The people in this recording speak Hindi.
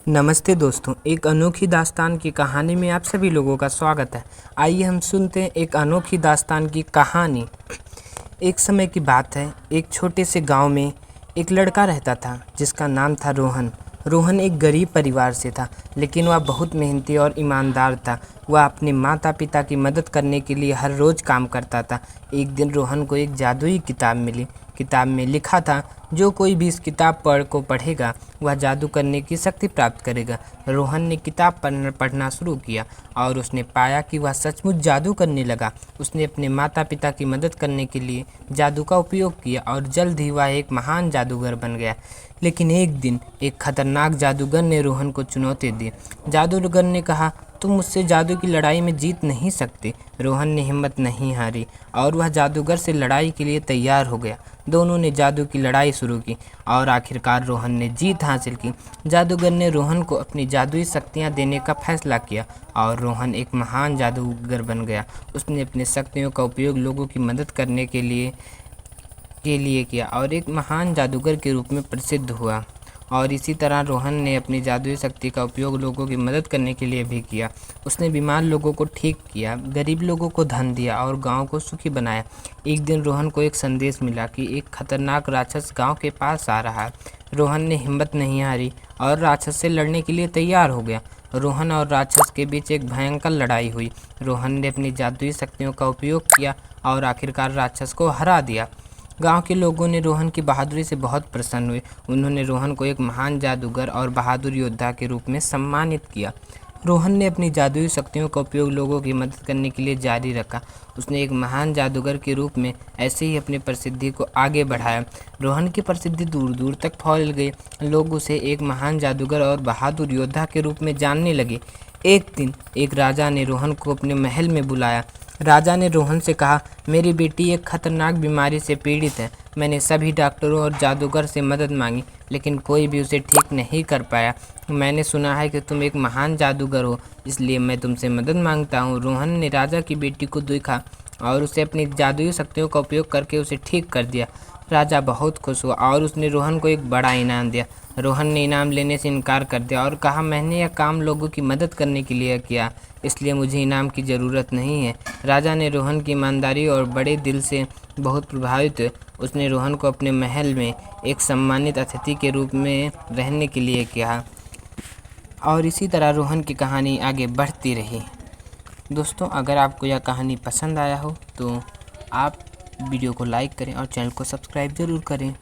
नमस्ते दोस्तों, एक अनोखी दास्तान की कहानी में आप सभी लोगों का स्वागत है। आइए हम सुनते हैं एक अनोखी दास्तान की कहानी। एक समय की बात है, एक छोटे से गांव में एक लड़का रहता था जिसका नाम था रोहन। रोहन एक गरीब परिवार से था, लेकिन वह बहुत मेहनती और ईमानदार था। वह अपने माता पिता की मदद करने के लिए हर रोज़ काम करता था। एक दिन रोहन को एक जादुई किताब मिली। किताब में लिखा था, जो कोई भी इस किताब पढ़ेगा वह जादू करने की शक्ति प्राप्त करेगा। रोहन ने किताब पढ़ना शुरू किया और उसने पाया कि वह सचमुच जादू करने लगा। उसने अपने माता पिता की मदद करने के लिए जादू का उपयोग किया और जल्द ही वह एक महान जादूगर बन गया। लेकिन एक दिन एक खतरनाक जादूगर ने रोहन को चुनौती दी। जादूगर ने कहा, तुम मुझसे जादू की लड़ाई में जीत नहीं सकते। रोहन ने हिम्मत नहीं हारी और वह जादूगर से लड़ाई के लिए तैयार हो गया। दोनों ने जादू की लड़ाई शुरू की और आखिरकार रोहन ने जीत हासिल की। जादूगर ने रोहन को अपनी जादुई शक्तियां देने का फैसला किया और रोहन एक महान जादूगर बन गया। उसने अपनी शक्तियों का उपयोग लोगों की मदद करने के लिए किया और एक महान जादूगर के रूप में प्रसिद्ध हुआ। और इसी तरह रोहन ने अपनी जादुई शक्ति का उपयोग लोगों की मदद करने के लिए भी किया। उसने बीमार लोगों को ठीक किया, गरीब लोगों को धन दिया और गांव को सुखी बनाया। एक दिन रोहन को एक संदेश मिला कि एक खतरनाक राक्षस गांव के पास आ रहा है। रोहन ने हिम्मत नहीं हारी और राक्षस से लड़ने के लिए तैयार हो गया। रोहन और राक्षस के बीच एक भयंकर लड़ाई हुई। रोहन ने अपनी जादुई शक्तियों का उपयोग किया और आखिरकार राक्षस को हरा दिया। गांव के लोगों ने रोहन की बहादुरी से बहुत प्रसन्न हुए। उन्होंने रोहन को एक महान जादूगर और बहादुर योद्धा के रूप में सम्मानित किया। रोहन ने अपनी जादुई शक्तियों का उपयोग लोगों की मदद करने के लिए जारी रखा। उसने एक महान जादूगर के रूप में ऐसे ही अपनी प्रसिद्धि को आगे बढ़ाया। रोहन की प्रसिद्धि दूर दूर तक फैल गई। लोग उसे एक महान जादूगर और बहादुर योद्धा के रूप में जानने लगे। एक दिन एक राजा ने रोहन को अपने महल में बुलाया। राजा ने रोहन से कहा, मेरी बेटी एक खतरनाक बीमारी से पीड़ित है। मैंने सभी डॉक्टरों और जादूगर से मदद मांगी, लेकिन कोई भी उसे ठीक नहीं कर पाया। मैंने सुना है कि तुम एक महान जादूगर हो, इसलिए मैं तुमसे मदद मांगता हूँ। रोहन ने राजा की बेटी को देखा और उसे अपनी जादुई शक्तियों का उपयोग करके उसे ठीक कर दिया। राजा बहुत खुश हुआ और उसने रोहन को एक बड़ा इनाम दिया। रोहन ने इनाम लेने से इनकार कर दिया और कहा, मैंने यह काम लोगों की मदद करने के लिए किया, इसलिए मुझे इनाम की ज़रूरत नहीं है। राजा ने रोहन की ईमानदारी और बड़े दिल से बहुत प्रभावित हुए। उसने रोहन को अपने महल में एक सम्मानित अतिथि के रूप में रहने के लिए कहा और इसी तरह रोहन की कहानी आगे बढ़ती रही। दोस्तों, अगर आपको यह कहानी पसंद आया हो तो आप वीडियो को लाइक करें और चैनल को सब्सक्राइब ज़रूर करें।